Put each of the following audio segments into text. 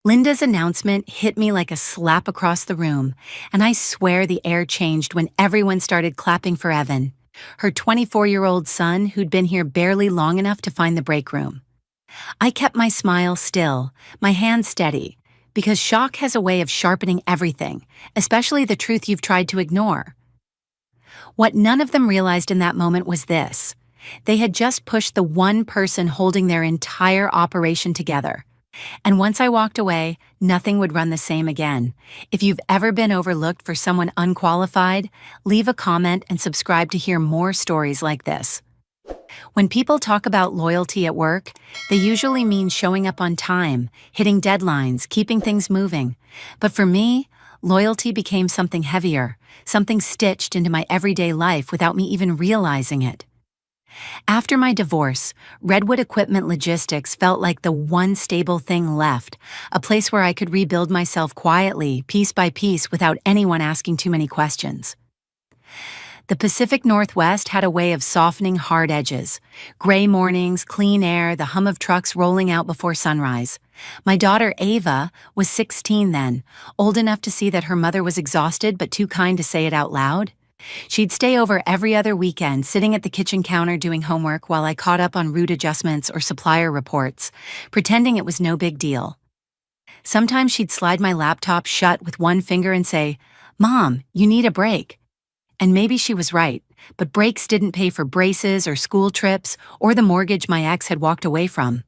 Linda's announcement hit me like a slap across the room, and I swear the air changed when everyone started clapping for Evan, her 24-year-old son who'd been here barely long enough to find the break room. I kept my smile still, my hand steady, because shock has a way of sharpening everything, especially the truth you've tried to ignore. What none of them realized in that moment was this: they had just pushed the one person holding their entire operation together. And once I walked away, nothing would run the same again. If you've ever been overlooked for someone unqualified, leave a comment and subscribe to hear more stories like this. When people talk about loyalty at work, they usually mean showing up on time, hitting deadlines, keeping things moving. But for me, loyalty became something heavier, something stitched into my everyday life without me even realizing it. After my divorce, Redwood Equipment Logistics felt like the one stable thing left, a place where I could rebuild myself quietly, piece by piece, without anyone asking too many questions. The Pacific Northwest had a way of softening hard edges. Gray mornings, clean air, the hum of trucks rolling out before sunrise. My daughter Ava was 16 then, old enough to see that her mother was exhausted but too kind to say it out loud. She'd stay over every other weekend, sitting at the kitchen counter doing homework while I caught up on route adjustments or supplier reports, pretending it was no big deal. Sometimes she'd slide my laptop shut with one finger and say, "Mom, you need a break." And maybe she was right, but breaks didn't pay for braces or school trips or the mortgage my ex had walked away from.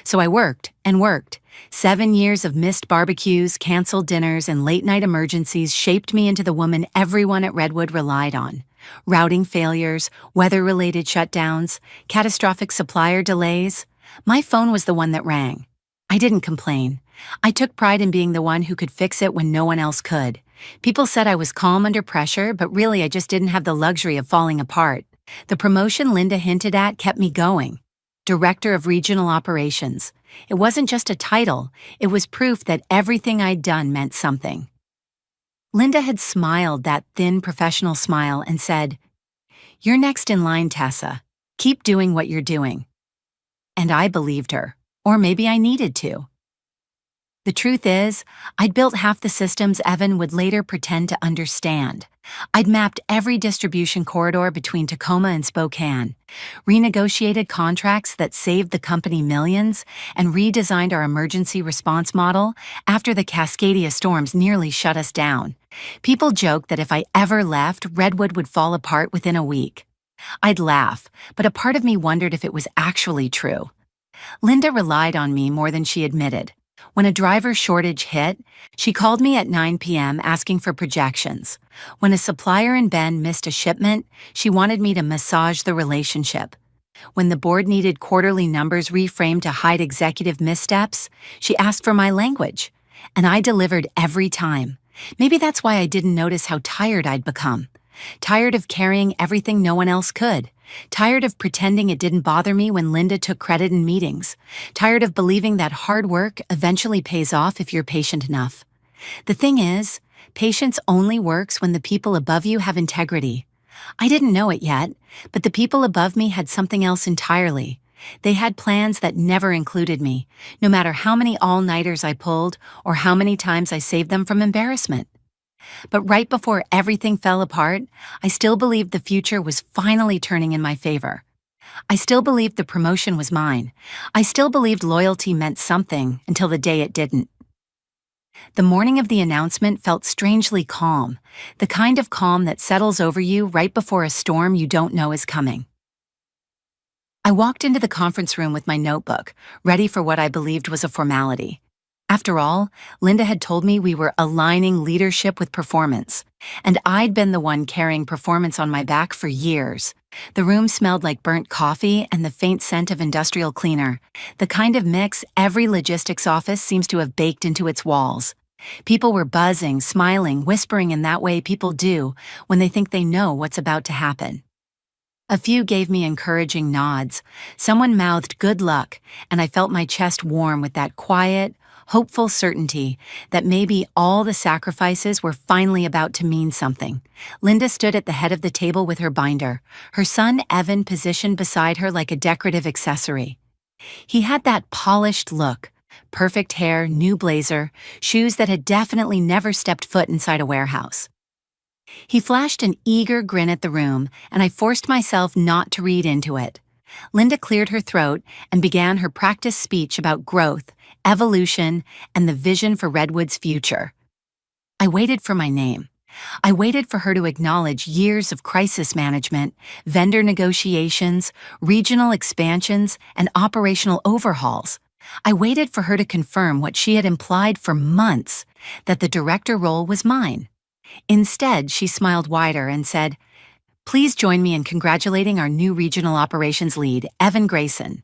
So I worked and worked. 7 years of missed barbecues, canceled dinners, and late-night emergencies shaped me into the woman everyone at Redwood relied on. Routing failures, weather-related shutdowns, catastrophic supplier delays. My phone was the one that rang. I didn't complain. I took pride in being the one who could fix it when no one else could. People said I was calm under pressure, but really I just didn't have the luxury of falling apart. The promotion Linda hinted at kept me going. Director of Regional Operations. It wasn't just a title, it was proof that everything I'd done meant something. Linda had smiled that thin professional smile and said, "You're next in line, Tessa. Keep doing what you're doing." And I believed her, or maybe I needed to. The truth is, I'd built half the systems Evan would later pretend to understand. I'd mapped every distribution corridor between Tacoma and Spokane, renegotiated contracts that saved the company millions, and redesigned our emergency response model after the Cascadia storms nearly shut us down. People joked that if I ever left, Redwood would fall apart within a week. I'd laugh, but a part of me wondered if it was actually true. Linda relied on me more than she admitted. When a driver shortage hit, she called me at 9 p.m. asking for projections. When a supplier in Bend missed a shipment, she wanted me to massage the relationship. When the board needed quarterly numbers reframed to hide executive missteps, she asked for my language. And I delivered every time. Maybe that's why I didn't notice how tired I'd become. Tired of carrying everything no one else could. Tired of pretending it didn't bother me when Linda took credit in meetings. Tired of believing that hard work eventually pays off if you're patient enough. The thing is, patience only works when the people above you have integrity. I didn't know it yet, but the people above me had something else entirely. They had plans that never included me, no matter how many all-nighters I pulled or how many times I saved them from embarrassment. But right before everything fell apart, I still believed the future was finally turning in my favor. I still believed the promotion was mine. I still believed loyalty meant something until the day it didn't. The morning of the announcement felt strangely calm, the kind of calm that settles over you right before a storm you don't know is coming. I walked into the conference room with my notebook, ready for what I believed was a formality. After all, Linda had told me we were aligning leadership with performance, and I'd been the one carrying performance on my back for years. The room smelled like burnt coffee and the faint scent of industrial cleaner, the kind of mix every logistics office seems to have baked into its walls. People were buzzing, smiling, whispering in that way people do when they think they know what's about to happen. A few gave me encouraging nods. Someone mouthed good luck, and I felt my chest warm with that quiet, hopeful certainty that maybe all the sacrifices were finally about to mean something. Linda stood at the head of the table with her binder, her son Evan positioned beside her like a decorative accessory. He had that polished look, Perfect hair, new blazer, shoes that had definitely never stepped foot inside a warehouse. He flashed an eager grin at the room, and I forced myself not to read into it. Linda cleared her throat and began her practice speech about growth, evolution, and the vision for Redwood's future. I waited for my name. I waited for her to acknowledge years of crisis management, vendor negotiations, regional expansions, and operational overhauls. I waited for her to confirm what she had implied for months, that the director role was mine. Instead, she smiled wider and said, "Please join me in congratulating our new regional operations lead, Evan Grayson."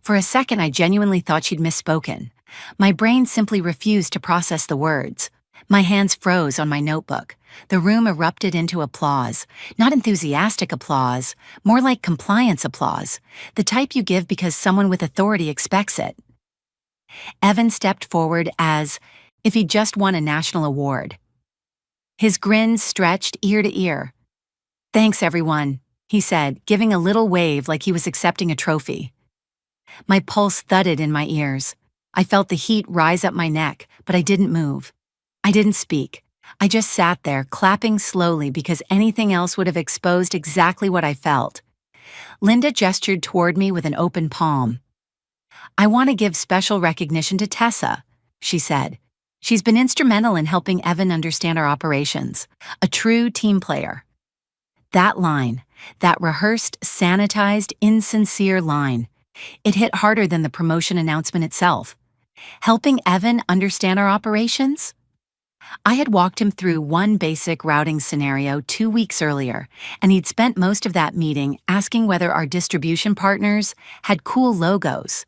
For a second, I genuinely thought she'd misspoken. My brain simply refused to process the words. My hands froze on my notebook. The room erupted into applause. Not enthusiastic applause, more like compliance applause, the type you give because someone with authority expects it. Evan stepped forward as if he'd just won a national award. His grin stretched ear to ear. "Thanks, everyone," he said, giving a little wave like he was accepting a trophy. My pulse thudded in my ears. I felt the heat rise up my neck, but I didn't move. I didn't speak. I just sat there, clapping slowly because anything else would have exposed exactly what I felt. Linda gestured toward me with an open palm. "I want to give special recognition to Tessa," she said. "She's been instrumental in helping Evan understand our operations. A true team player." That line, that rehearsed, sanitized, insincere line, it hit harder than the promotion announcement itself. Helping Evan understand our operations? I had walked him through one basic routing scenario 2 weeks earlier, and he'd spent most of that meeting asking whether our distribution partners had cool logos.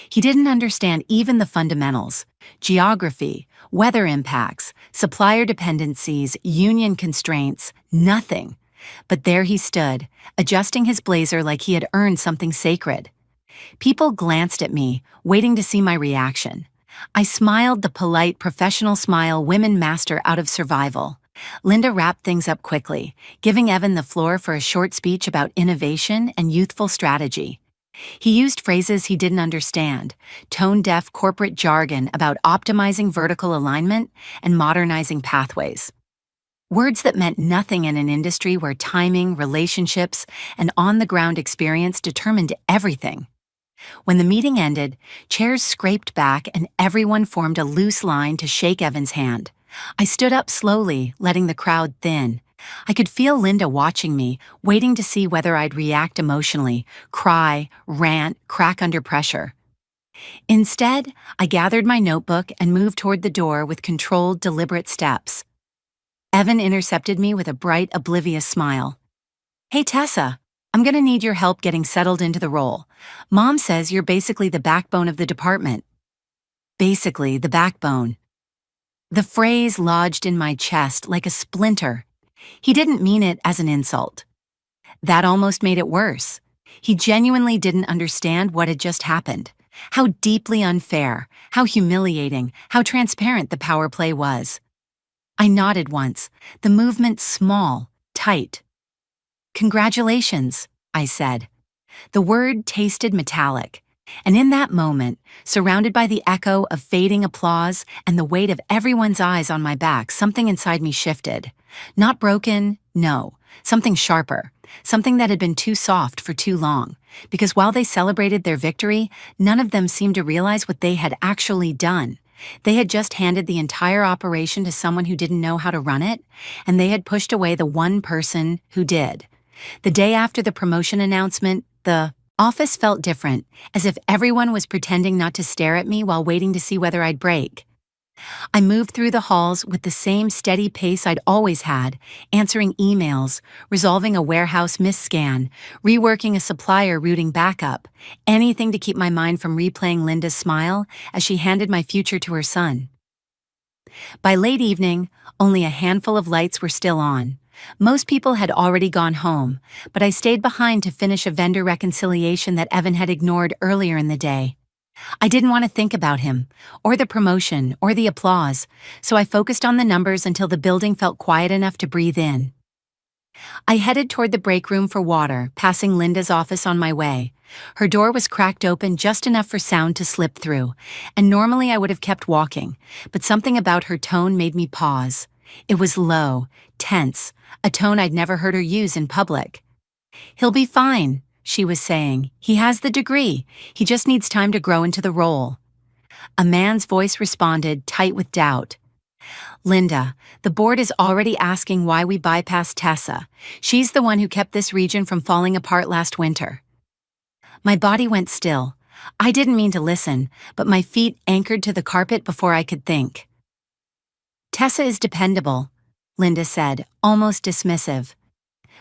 He didn't understand even the fundamentals: geography, weather impacts, supplier dependencies, union constraints, nothing. But there he stood, adjusting his blazer like he had earned something sacred. People glanced at me, waiting to see my reaction. I smiled the polite, professional smile women master out of survival. Linda wrapped things up quickly, giving Evan the floor for a short speech about innovation and youthful strategy. He used phrases he didn't understand, tone-deaf corporate jargon about optimizing vertical alignment and modernizing pathways. Words that meant nothing in an industry where timing, relationships, and on-the-ground experience determined everything. When the meeting ended, chairs scraped back and everyone formed a loose line to shake Evan's hand. I stood up slowly, letting the crowd thin. I could feel Linda watching me, waiting to see whether I'd react emotionally, cry, rant, crack under pressure. Instead, I gathered my notebook and moved toward the door with controlled, deliberate steps. Evan intercepted me with a bright, oblivious smile. "Hey, Tessa, I'm gonna need your help getting settled into the role. Mom says you're basically the backbone of the department." Basically, the backbone. The phrase lodged in my chest like a splinter. He didn't mean it as an insult. That almost made it worse. He genuinely didn't understand what had just happened. How deeply unfair, how humiliating, how transparent the power play was. I nodded once, the movement small, tight. "Congratulations," I said. The word tasted metallic, and in that moment, surrounded by the echo of fading applause and the weight of everyone's eyes on my back, something inside me shifted. Not broken, no, something sharper, something that had been too soft for too long, because while they celebrated their victory, none of them seemed to realize what they had actually done. They had just handed the entire operation to someone who didn't know how to run it, and they had pushed away the one person who did. The day after the promotion announcement, the office felt different, as if everyone was pretending not to stare at me while waiting to see whether I'd break. I moved through the halls with the same steady pace I'd always had, answering emails, resolving a warehouse misscan, reworking a supplier routing backup, anything to keep my mind from replaying Linda's smile as she handed my future to her son. By late evening, only a handful of lights were still on. Most people had already gone home, but I stayed behind to finish a vendor reconciliation that Evan had ignored earlier in the day. I didn't want to think about him, or the promotion, or the applause, so I focused on the numbers until the building felt quiet enough to breathe in. I headed toward the break room for water, passing Linda's office on my way. Her door was cracked open just enough for sound to slip through, and normally I would have kept walking, but something about her tone made me pause. It was low, tense, a tone I'd never heard her use in public. "He'll be fine," she was saying. "He has the degree. He just needs time to grow into the role." A man's voice responded, tight with doubt. "Linda, the board is already asking why we bypassed Tessa. She's the one who kept this region from falling apart last winter." My body went still. I didn't mean to listen, but my feet anchored to the carpet before I could think. "Tessa is dependable," Linda said, almost dismissive.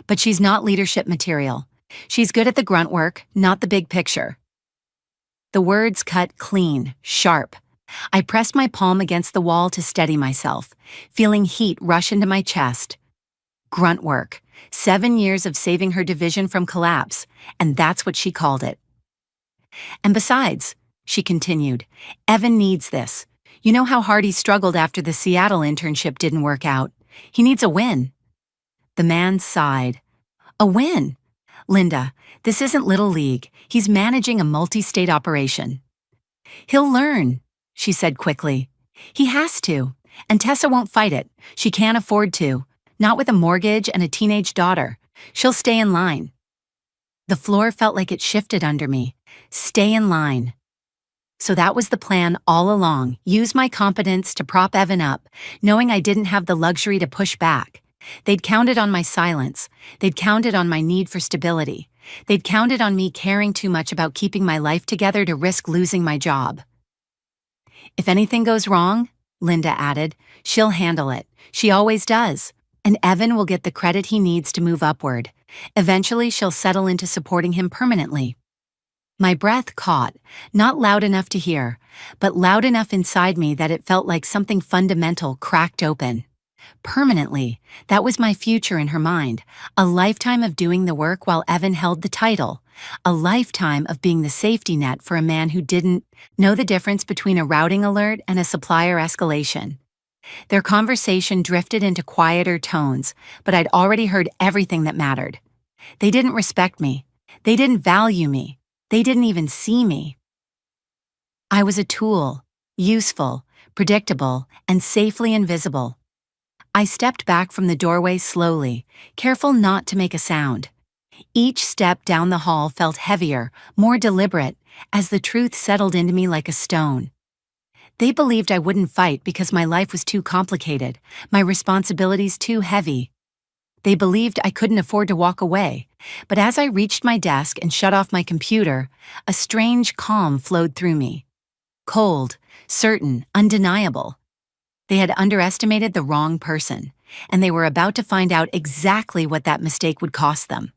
"But she's not leadership material. She's good at the grunt work, not the big picture." The words cut clean, sharp. I pressed my palm against the wall to steady myself, feeling heat rush into my chest. Grunt work. 7 years of saving her division from collapse, and that's what she called it. "And besides," she continued, "Evan needs this. You know how hard he struggled after the Seattle internship didn't work out. He needs a win." The man sighed. "A win? Linda, this isn't Little League. He's managing a multi-state operation." "He'll learn," she said quickly. "He has to, and Tessa won't fight it. She can't afford to. Not with a mortgage and a teenage daughter. She'll stay in line." The floor felt like it shifted under me. Stay in line. So that was the plan all along, use my competence to prop Evan up, knowing I didn't have the luxury to push back. They'd counted on my silence. They'd counted on my need for stability. They'd counted on me caring too much about keeping my life together to risk losing my job. "If anything goes wrong," Linda added, "she'll handle it. She always does. And Evan will get the credit he needs to move upward. Eventually, she'll settle into supporting him permanently." My breath caught, not loud enough to hear, but loud enough inside me that it felt like something fundamental cracked open. Permanently, that was my future in her mind, a lifetime of doing the work while Evan held the title, a lifetime of being the safety net for a man who didn't know the difference between a routing alert and a supplier escalation. Their conversation drifted into quieter tones, but I'd already heard everything that mattered. They didn't respect me. They didn't value me. They didn't even see me. I was a tool, useful, predictable, and safely invisible. I stepped back from the doorway slowly, careful not to make a sound. Each step down the hall felt heavier, more deliberate, as the truth settled into me like a stone. They believed I wouldn't fight because my life was too complicated, my responsibilities too heavy. They believed I couldn't afford to walk away, but as I reached my desk and shut off my computer, a strange calm flowed through me. Cold, certain, undeniable. They had underestimated the wrong person, and they were about to find out exactly what that mistake would cost them.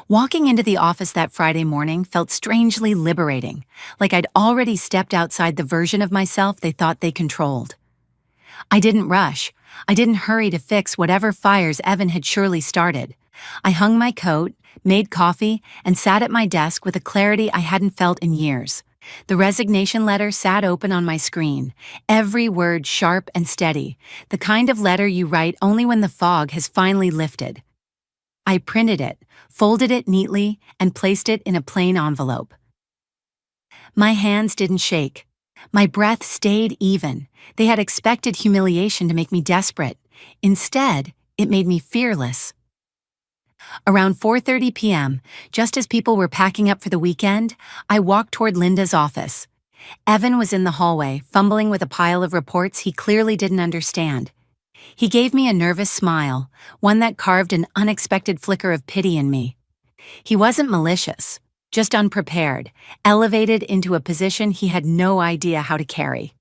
Walking into the office that Friday morning felt strangely liberating, like I'd already stepped outside the version of myself they thought they controlled. I didn't rush. I didn't hurry to fix whatever fires Evan had surely started. I hung my coat, made coffee, and sat at my desk with a clarity I hadn't felt in years. The resignation letter sat open on my screen, every word sharp and steady, the kind of letter you write only when the fog has finally lifted. I printed it, folded it neatly, and placed it in a plain envelope. My hands didn't shake. My breath stayed even. They had expected humiliation to make me desperate. Instead, it made me fearless. Around 4:30 p.m., just as people were packing up for the weekend, I walked toward Linda's office. Evan was in the hallway, fumbling with a pile of reports he clearly didn't understand. He gave me a nervous smile, one that carved an unexpected flicker of pity in me. He wasn't malicious, just unprepared, elevated into a position he had no idea how to carry.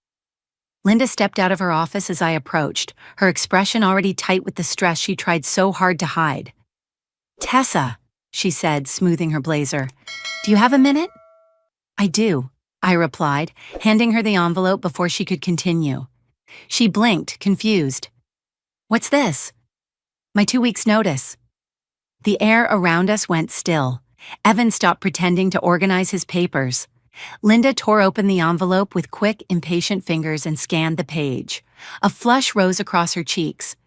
Linda stepped out of her office as I approached, her expression already tight with the stress she tried so hard to hide. "Tessa," she said, smoothing her blazer. "Do you have a minute?" "I do," I replied, handing her the envelope before she could continue. She blinked, confused. "What's this?" "My 2 weeks' notice." The air around us went still. Evan stopped pretending to organize his papers. Linda tore open the envelope with quick, impatient fingers and scanned the page. A flush rose across her cheeks.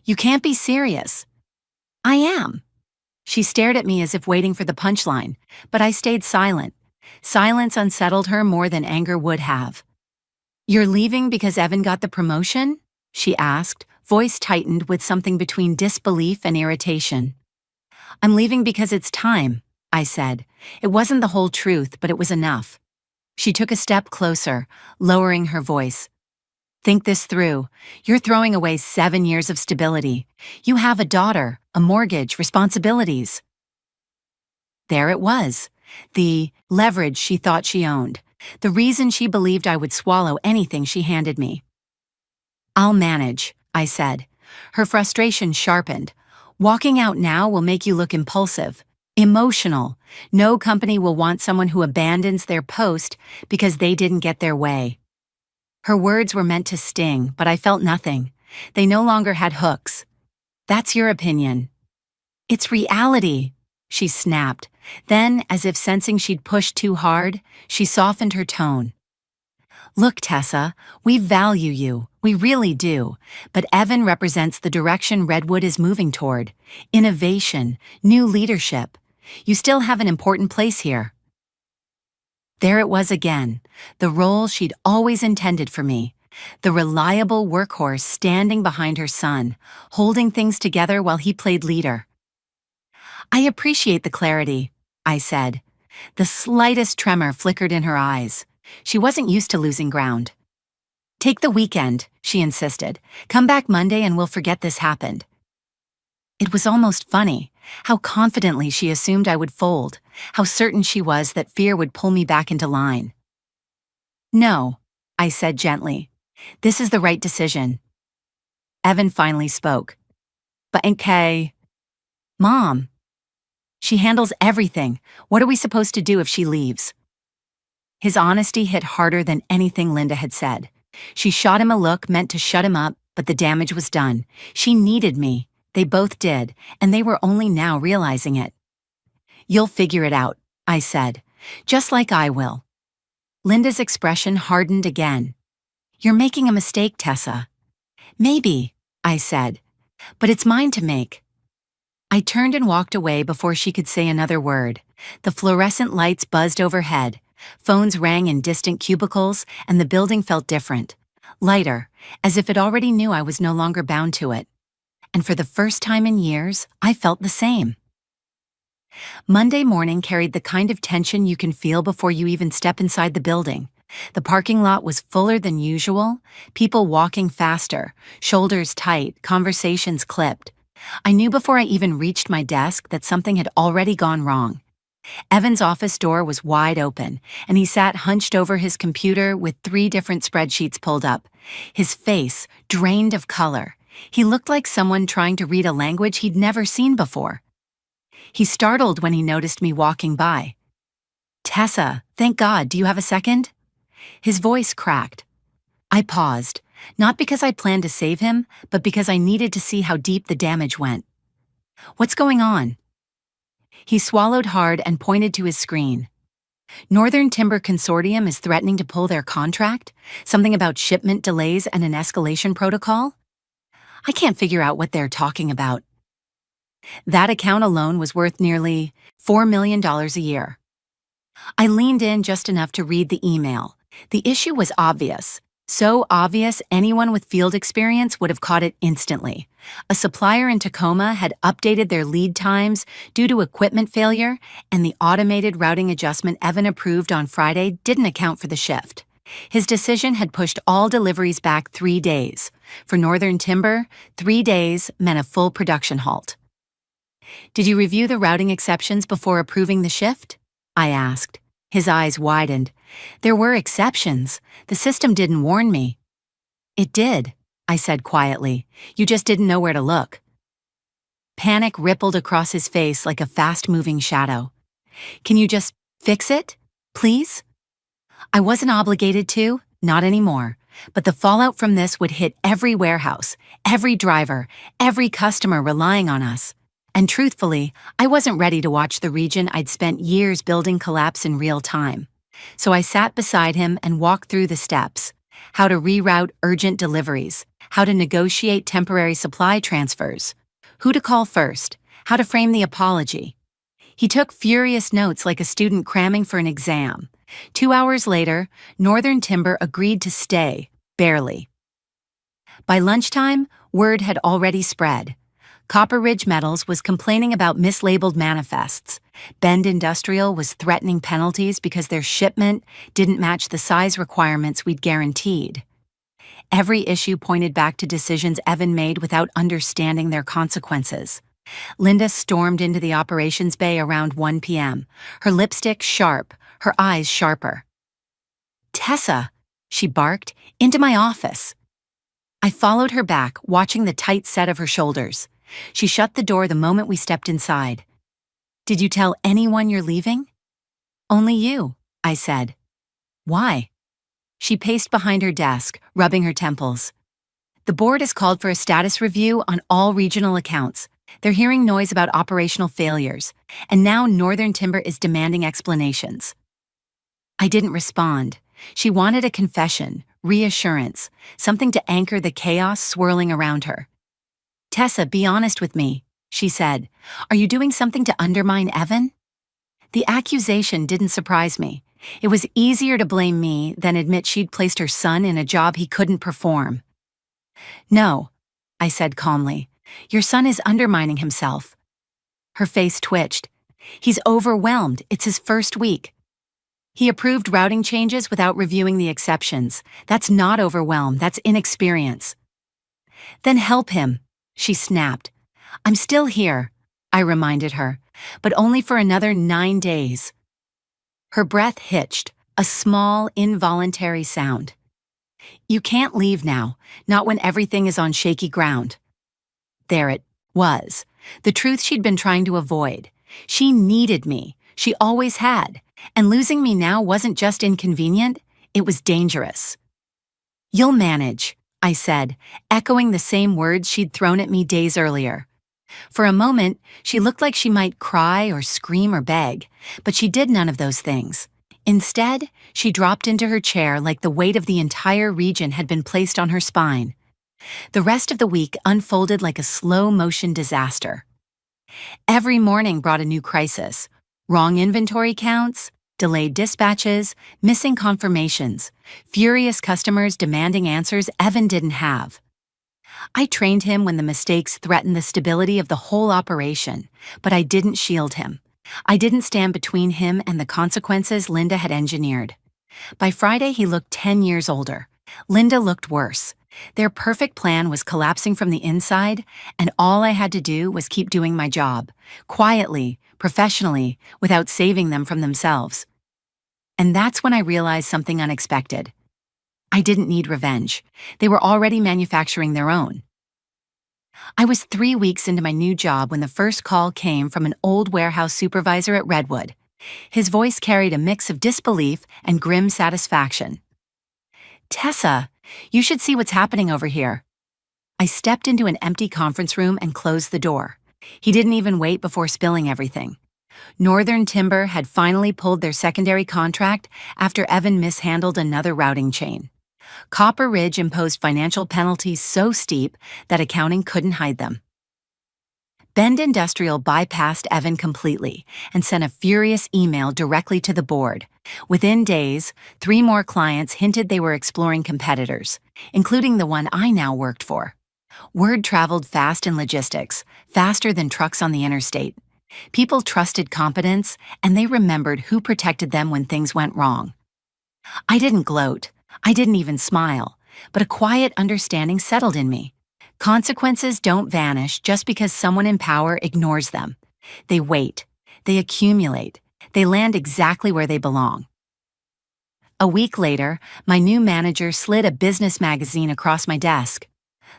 "You can't be serious." I am. She stared at me as if waiting for the punchline, but I stayed silent. Silence unsettled her more than anger would have. You're leaving because Evan got the promotion? She asked, voice tightened with something between disbelief and irritation. I'm leaving because it's time, I said. It wasn't the whole truth, but it was enough. She took a step closer, lowering her voice. Think this through. You're throwing away 7 years of stability. You have a daughter, a mortgage, responsibilities. There it was. The leverage she thought she owned. The reason she believed I would swallow anything she handed me. I'll manage, I said. Her frustration sharpened. Walking out now will make you look impulsive, emotional. No company will want someone who abandons their post because they didn't get their way. Her words were meant to sting, but I felt nothing. They no longer had hooks. That's your opinion. It's reality, she snapped. Then, as if sensing she'd pushed too hard, she softened her tone. Look, Tessa, we value you. We really do. But Evan represents the direction Redwood is moving toward. Innovation, new leadership. You still have an important place here. There it was again, the role she'd always intended for me. The reliable workhorse standing behind her son, holding things together while he played leader. I appreciate the clarity, I said. The slightest tremor flickered in her eyes. She wasn't used to losing ground. Take the weekend, she insisted. Come back Monday and we'll forget this happened. It was almost funny, how confidently she assumed I would fold, how certain she was that fear would pull me back into line. No, I said gently. This is the right decision. Evan finally spoke. But okay. Mom. She handles everything. What are we supposed to do if she leaves? His honesty hit harder than anything Linda had said. She shot him a look meant to shut him up, but the damage was done. She needed me. They both did, and they were only now realizing it. You'll figure it out, I said, just like I will. Linda's expression hardened again. You're making a mistake, Tessa. Maybe, I said, but it's mine to make. I turned and walked away before she could say another word. The fluorescent lights buzzed overhead. Phones rang in distant cubicles, and the building felt different. Lighter, as if it already knew I was no longer bound to it. And for the first time in years, I felt the same. Monday morning carried the kind of tension you can feel before you even step inside the building. The parking lot was fuller than usual, people walking faster, shoulders tight, conversations clipped. I knew before I even reached my desk that something had already gone wrong. Evan's office door was wide open, and he sat hunched over his computer with 3 different spreadsheets pulled up. His face drained of color. He looked like someone trying to read a language he'd never seen before. He startled when he noticed me walking by. Tessa, thank God, do you have a second? His voice cracked. I paused, not because I planned to save him, but because I needed to see how deep the damage went. What's going on? He swallowed hard and pointed to his screen. Northern Timber Consortium is threatening to pull their contract? Something about shipment delays and an escalation protocol? I can't figure out what they're talking about. That account alone was worth nearly $4 million a year. I leaned in just enough to read the email. The issue was obvious. So obvious anyone with field experience would have caught it instantly. A supplier in Tacoma had updated their lead times due to equipment failure, and the automated routing adjustment Evan approved on Friday didn't account for the shift. His decision had pushed all deliveries back 3 days. For Northern Timber, 3 days meant a full production halt. Did you review the routing exceptions before approving the shift? I asked. His eyes widened. There were exceptions. The system didn't warn me. It did, I said quietly. You just didn't know where to look. Panic rippled across his face like a fast-moving shadow. Can you just fix it, please? I wasn't obligated to, not anymore. But the fallout from this would hit every warehouse, every driver, every customer relying on us. And truthfully, I wasn't ready to watch the region I'd spent years building collapse in real time. So I sat beside him and walked through the steps. How to reroute urgent deliveries, how to negotiate temporary supply transfers, who to call first, how to frame the apology. He took furious notes like a student cramming for an exam. 2 hours later, Northern Timber agreed to stay, barely. By lunchtime, word had already spread. Copper Ridge Metals was complaining about mislabeled manifests. Bend Industrial was threatening penalties because their shipment didn't match the size requirements we'd guaranteed. Every issue pointed back to decisions Evan made without understanding their consequences. Linda stormed into the operations bay around 1 p.m., her lipstick sharp, her eyes sharper. "Tessa," she barked, "into my office." I followed her back, watching the tight set of her shoulders. She shut the door the moment we stepped inside. "Did you tell anyone you're leaving?" "Only you," I said. "Why?" She paced behind her desk, rubbing her temples. "The board has called for a status review on all regional accounts. They're hearing noise about operational failures, and now Northern Timber is demanding explanations." I didn't respond. She wanted a confession, reassurance, something to anchor the chaos swirling around her. "Tessa, be honest with me," she said. "Are you doing something to undermine Evan?" The accusation didn't surprise me. It was easier to blame me than admit she'd placed her son in a job he couldn't perform. "No," I said calmly. "Your son is undermining himself." Her face twitched. "He's overwhelmed. It's his first week." He approved routing changes without reviewing the exceptions. That's not overwhelm, that's inexperience. "Then help him," she snapped. "I'm still here," I reminded her, "but only for another 9 days. Her breath hitched, a small, involuntary sound. "You can't leave now, not when everything is on shaky ground." There it was, the truth she'd been trying to avoid. She needed me, she always had, and losing me now wasn't just inconvenient, it was dangerous. "You'll manage," I said, echoing the same words she'd thrown at me days earlier. For a moment, she looked like she might cry or scream or beg, but she did none of those things. Instead, she dropped into her chair like the weight of the entire region had been placed on her spine. The rest of the week unfolded like a slow-motion disaster. Every morning brought a new crisis. Wrong inventory counts, delayed dispatches, missing confirmations, furious customers demanding answers Evan didn't have. I trained him when the mistakes threatened the stability of the whole operation, but I didn't shield him. I didn't stand between him and the consequences Linda had engineered. By Friday, he looked 10 years older. Linda looked worse. Their perfect plan was collapsing from the inside, and all I had to do was keep doing my job, quietly, professionally, without saving them from themselves. And that's when I realized something unexpected. I didn't need revenge. They were already manufacturing their own. I was 3 weeks into my new job when the first call came from an old warehouse supervisor at Redwood. His voice carried a mix of disbelief and grim satisfaction. "Tessa, you should see what's happening over here." I stepped into an empty conference room and closed the door. He didn't even wait before spilling everything. Northern Timber had finally pulled their secondary contract after Evan mishandled another routing chain. Copper Ridge imposed financial penalties so steep that accounting couldn't hide them. Bend Industrial bypassed Evan completely and sent a furious email directly to the board. Within days, 3 more clients hinted they were exploring competitors, including the one I now worked for. Word traveled fast in logistics, faster than trucks on the interstate. People trusted competence, and they remembered who protected them when things went wrong. I didn't gloat. I didn't even smile, but a quiet understanding settled in me. Consequences don't vanish just because someone in power ignores them. They wait. They accumulate. They land exactly where they belong. A week later, my new manager slid a business magazine across my desk.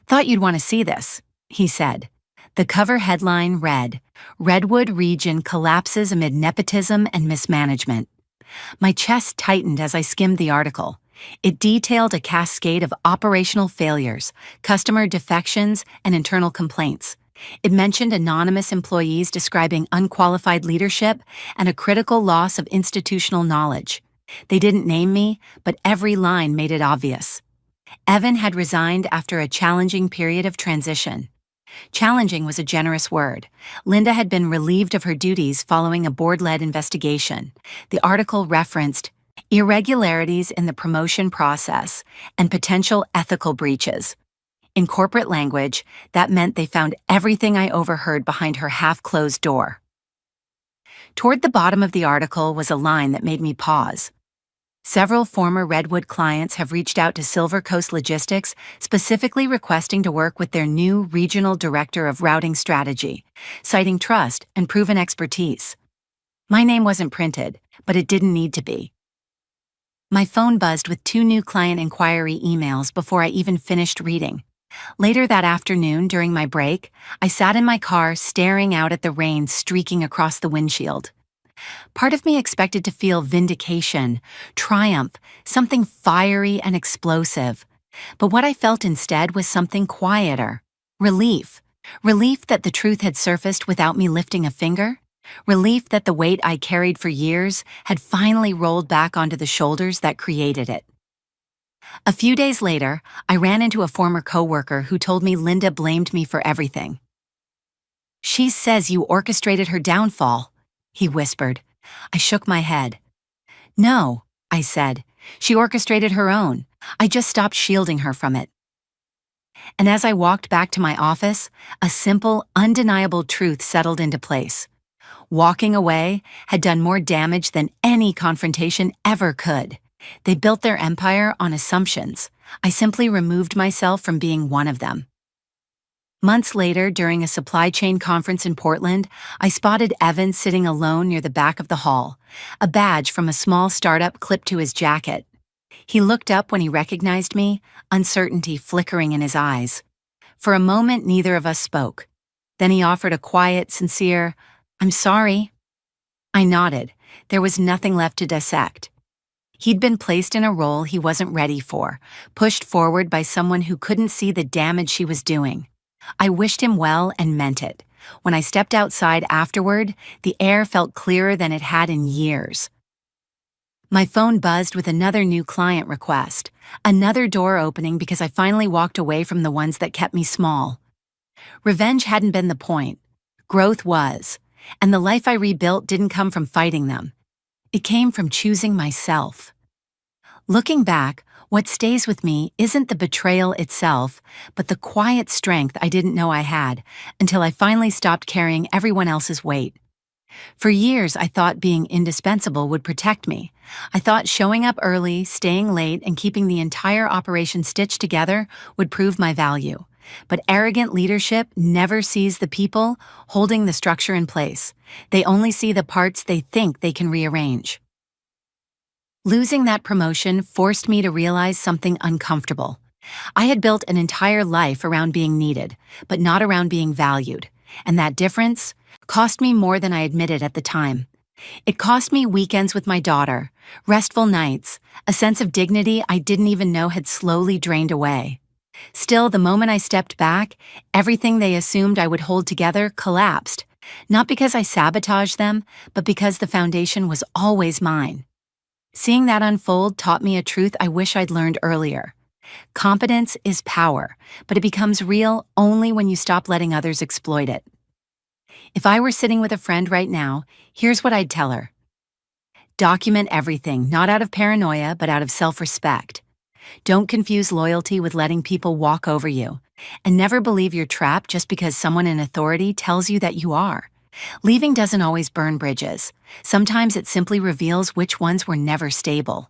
"Thought you'd want to see this," he said. The cover headline read, "Redwood Region Collapses Amid Nepotism and Mismanagement." My chest tightened as I skimmed the article. It detailed a cascade of operational failures, customer defections, and internal complaints. It mentioned anonymous employees describing unqualified leadership and a critical loss of institutional knowledge. They didn't name me, but every line made it obvious. Evan had resigned after a challenging period of transition. Challenging was a generous word. Linda had been relieved of her duties following a board-led investigation. The article referenced irregularities in the promotion process and potential ethical breaches. In corporate language, that meant they found everything I overheard behind her half-closed door. Toward the bottom of the article was a line that made me pause. Several former Redwood clients have reached out to Silver Coast Logistics, specifically requesting to work with their new Regional Director of Routing Strategy, citing trust and proven expertise. My name wasn't printed, but it didn't need to be. My phone buzzed with 2 new client inquiry emails before I even finished reading. Later that afternoon, during my break, I sat in my car staring out at the rain streaking across the windshield. Part of me expected to feel vindication, triumph, something fiery and explosive. But what I felt instead was something quieter. Relief. Relief that the truth had surfaced without me lifting a finger. Relief that the weight I carried for years had finally rolled back onto the shoulders that created it. A few days later, I ran into a former coworker who told me Linda blamed me for everything. "She says you orchestrated her downfall," he whispered. I shook my head. "No," I said. "She orchestrated her own. I just stopped shielding her from it." And as I walked back to my office, a simple, undeniable truth settled into place. Walking away had done more damage than any confrontation ever could. They built their empire on assumptions. I simply removed myself from being one of them. Months later, during a supply chain conference in Portland, I spotted Evan sitting alone near the back of the hall, a badge from a small startup clipped to his jacket. He looked up when he recognized me, uncertainty flickering in his eyes. For a moment, neither of us spoke. Then he offered a quiet, sincere, "I'm sorry." I nodded. There was nothing left to dissect. He'd been placed in a role he wasn't ready for, pushed forward by someone who couldn't see the damage she was doing. I wished him well and meant it. When I stepped outside afterward, the air felt clearer than it had in years. My phone buzzed with another new client request, another door opening because I finally walked away from the ones that kept me small. Revenge hadn't been the point. Growth was, and the life I rebuilt didn't come from fighting them. It came from choosing myself. Looking back, what stays with me isn't the betrayal itself, but the quiet strength I didn't know I had until I finally stopped carrying everyone else's weight. For years, I thought being indispensable would protect me. I thought showing up early, staying late, and keeping the entire operation stitched together would prove my value. But arrogant leadership never sees the people holding the structure in place. They only see the parts they think they can rearrange. Losing that promotion forced me to realize something uncomfortable. I had built an entire life around being needed, but not around being valued. And that difference cost me more than I admitted at the time. It cost me weekends with my daughter, restful nights, a sense of dignity I didn't even know had slowly drained away. Still, the moment I stepped back, everything they assumed I would hold together collapsed, not because I sabotaged them, but because the foundation was always mine. Seeing that unfold taught me a truth I wish I'd learned earlier. Competence is power, but it becomes real only when you stop letting others exploit it. If I were sitting with a friend right now, here's what I'd tell her. Document everything, not out of paranoia, but out of self-respect. Don't confuse loyalty with letting people walk over you. And never believe you're trapped just because someone in authority tells you that you are. Leaving doesn't always burn bridges. Sometimes it simply reveals which ones were never stable.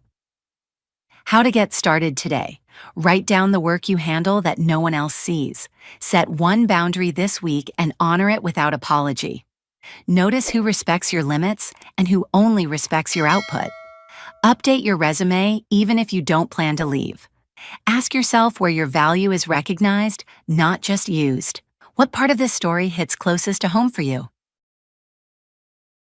How to get started today. Write down the work you handle that no one else sees. Set one boundary this week and honor it without apology. Notice who respects your limits and who only respects your output. Update your resume even if you don't plan to leave. Ask yourself where your value is recognized, not just used. What part of this story hits closest to home for you?